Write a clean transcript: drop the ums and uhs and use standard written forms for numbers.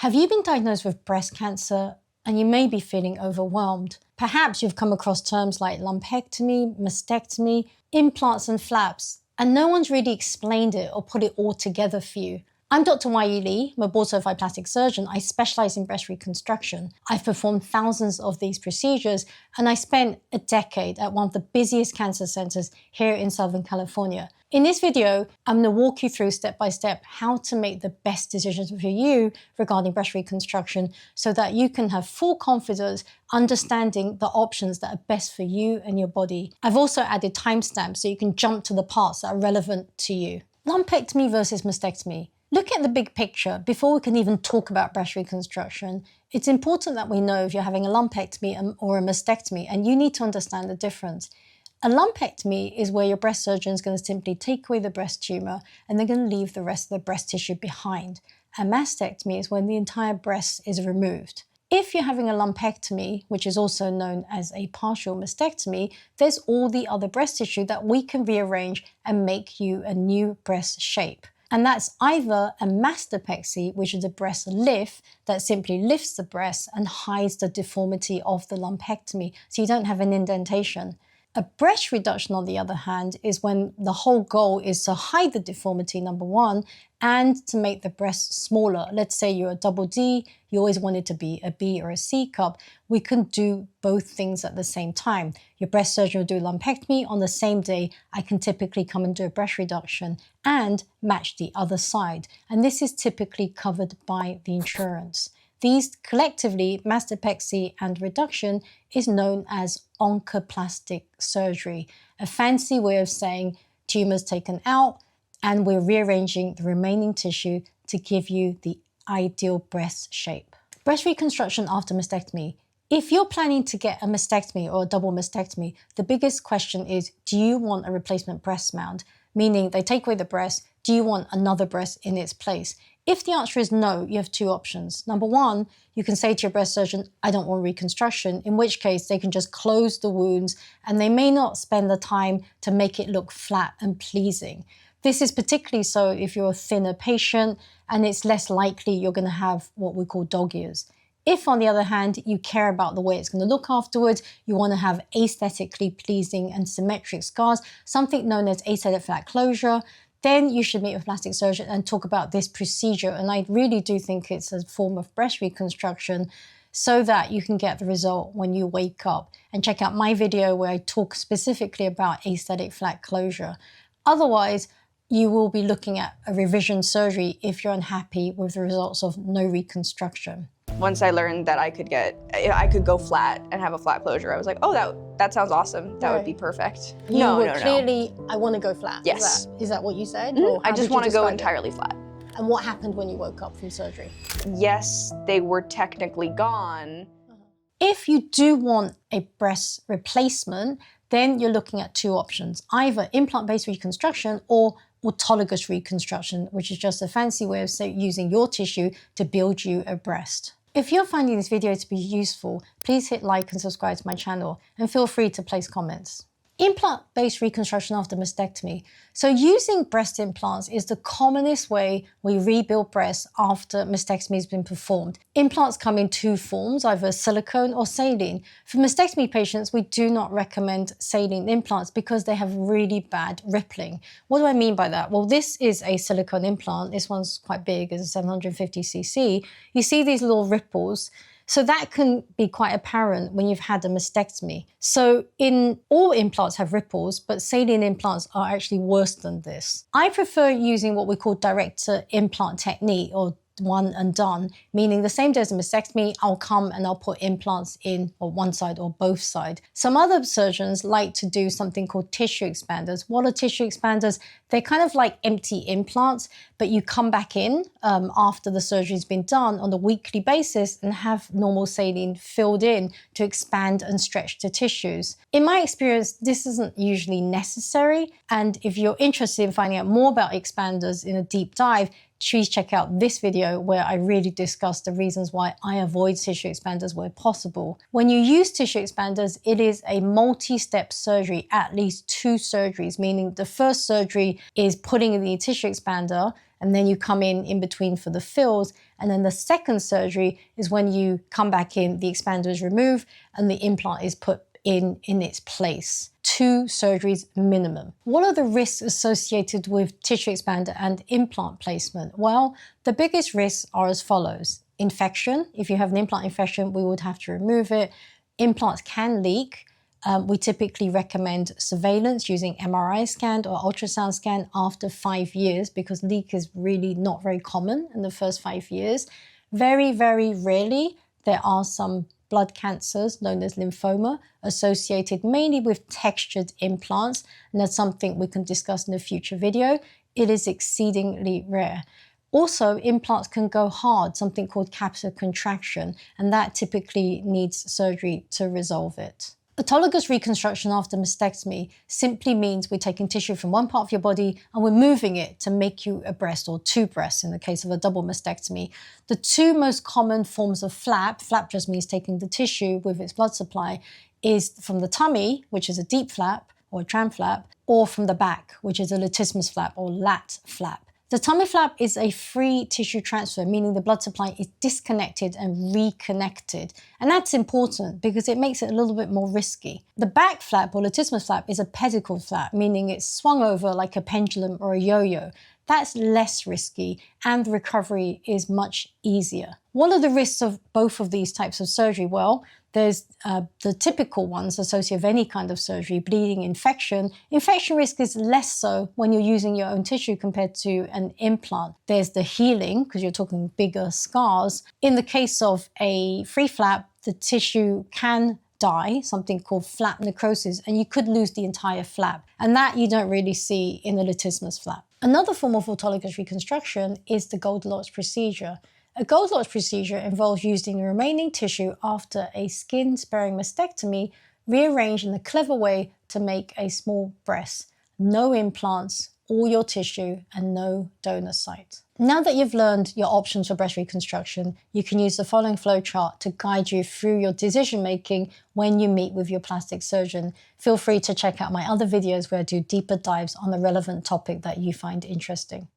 Have you been diagnosed with breast cancer and you may be feeling overwhelmed? Perhaps you've come across terms like lumpectomy, mastectomy, implants and flaps, and no one's really explained it or put it all together for you. I'm Dr. Wai-Yee Li. I'm a board-certified plastic surgeon. I specialize in breast reconstruction. I've performed thousands of these procedures, and I spent a decade at one of the busiest cancer centers here in Southern California. In this video, I'm going to walk you through step by step how to make the best decisions for you regarding breast reconstruction so that you can have full confidence understanding the options that are best for you and your body. I've also added timestamps so you can jump to the parts that are relevant to you. Lumpectomy versus mastectomy. Look at the big picture. Before we can even talk about breast reconstruction, it's important that we know if you're having a lumpectomy or a mastectomy, and you need to understand the difference. A lumpectomy is where your breast surgeon is going to simply take away the breast tumor and they're going to leave the rest of the breast tissue behind. A mastectomy is when the entire breast is removed. If you're having a lumpectomy, which is also known as a partial mastectomy, there's all the other breast tissue that we can rearrange and make you a new breast shape. And that's either a mastectomy, which is a breast lift that simply lifts the breast and hides the deformity of the lumpectomy, so you don't have an indentation. A breast reduction, on the other hand, is when the whole goal is to hide the deformity, number one, and to make the breast smaller. Let's say you're a double D, you always want it to be a B or a C cup. We can do both things at the same time. Your breast surgeon will do a lumpectomy. On the same day, I can typically come and do a breast reduction and match the other side. And this is typically covered by the insurance. These collectively, mastectomy and reduction, is known as Oncoplastic surgery, a fancy way of saying tumors taken out and we're rearranging the remaining tissue to give you the ideal breast shape. Breast reconstruction after mastectomy. If you're planning to get a mastectomy or a double mastectomy, the biggest question is, do you want a replacement breast mound? Meaning they take away the breast, do you want another breast in its place? If the answer is no, you have two options. Number one, you can say to your breast surgeon, I don't want reconstruction, in which case they can just close the wounds and they may not spend the time to make it look flat and pleasing. This is particularly so if you're a thinner patient and it's less likely you're going to have what we call dog ears. If, on the other hand, you care about the way it's going to look afterwards, you want to have aesthetically pleasing and symmetric scars, something known as aesthetic flat closure, then you should meet with a plastic surgeon and talk about this procedure. And I really do think it's a form of breast reconstruction so that you can get the result when you wake up. And check out my video where I talk specifically about aesthetic flat closure. Otherwise, you will be looking at a revision surgery if you're unhappy with the results of no reconstruction. Once I learned that I could go flat and have a flat closure, I was like, oh, that sounds awesome. That would be perfect. No. Clearly, I want to go flat. Yes. Is that what you said? Mm-hmm. I just want to go entirely flat. And what happened when you woke up from surgery? Yes, they were technically gone. If you do want a breast replacement, then you're looking at two options, either implant-based reconstruction or autologous reconstruction, which is just a fancy way of using your tissue to build you a breast. If you're finding this video to be useful, please hit like and subscribe to my channel and feel free to place comments. Implant-based reconstruction after mastectomy. So using breast implants is the commonest way we rebuild breasts after mastectomy has been performed. Implants come in two forms, either silicone or saline. For mastectomy patients, we do not recommend saline implants because they have really bad rippling. What do I mean by that? Well, this is a silicone implant. This one's quite big, it's 750cc. You see these little ripples. So that can be quite apparent when you've had a mastectomy. So all implants have ripples, but saline implants are actually worse than this. I prefer using what we call direct-to-implant technique, or one and done, meaning the same day as a mastectomy, I'll come and I'll put implants in on one side or both sides. Some other surgeons like to do something called tissue expanders. What are tissue expanders? They're kind of like empty implants, but you come back in after the surgery's been done on a weekly basis and have normal saline filled in to expand and stretch the tissues. In my experience, this isn't usually necessary. And if you're interested in finding out more about expanders in a deep dive, please check out this video where I really discuss the reasons why I avoid tissue expanders where possible. When you use tissue expanders, it is a multi-step surgery, at least 2 surgeries, meaning the first surgery is putting in the tissue expander, and then you come in between for the fills, And then the second surgery is when you come back in, the expander is removed and the implant is put in its place. 2 surgeries minimum. What are the risks associated with tissue expander and implant placement? Well, the biggest risks are as follows. Infection. If you have an implant infection, we would have to remove it. Implants can leak. We typically recommend surveillance using MRI scan or ultrasound scan after 5 years because leak is really not very common in the first 5 years. Very, very rarely there are some blood cancers known as lymphoma associated mainly with textured implants, and that's something we can discuss in a future video. It is exceedingly rare. Also, implants can go hard, something called capsular contraction, and that typically needs surgery to resolve it. Autologous reconstruction after mastectomy simply means we're taking tissue from one part of your body and we're moving it to make you a breast or 2 breasts in the case of a double mastectomy. The 2 most common forms of flap just means taking the tissue with its blood supply, is from the tummy, which is a deep flap or a tram flap, or from the back, which is a latissimus flap or lat flap. The tummy flap is a free tissue transfer, meaning the blood supply is disconnected and reconnected. And that's important because it makes it a little bit more risky. The back flap or latissimus flap is a pedicle flap, meaning it's swung over like a pendulum or a yo-yo. That's less risky and the recovery is much easier. What are the risks of both of these types of surgery? Well, there's the typical ones associated with any kind of surgery, bleeding, infection. Infection risk is less so when you're using your own tissue compared to an implant. There's the healing, because you're talking bigger scars. In the case of a free flap, the tissue can die, something called flap necrosis, and you could lose the entire flap. And that you don't really see in the latissimus flap. Another form of autologous reconstruction is the Goldilocks procedure. A Goldilocks procedure involves using the remaining tissue after a skin-sparing mastectomy, rearranged in a clever way to make a small breast. No implants, all your tissue, and no donor site. Now that you've learned your options for breast reconstruction, you can use the following flowchart to guide you through your decision-making when you meet with your plastic surgeon. Feel free to check out my other videos where I do deeper dives on the relevant topic that you find interesting.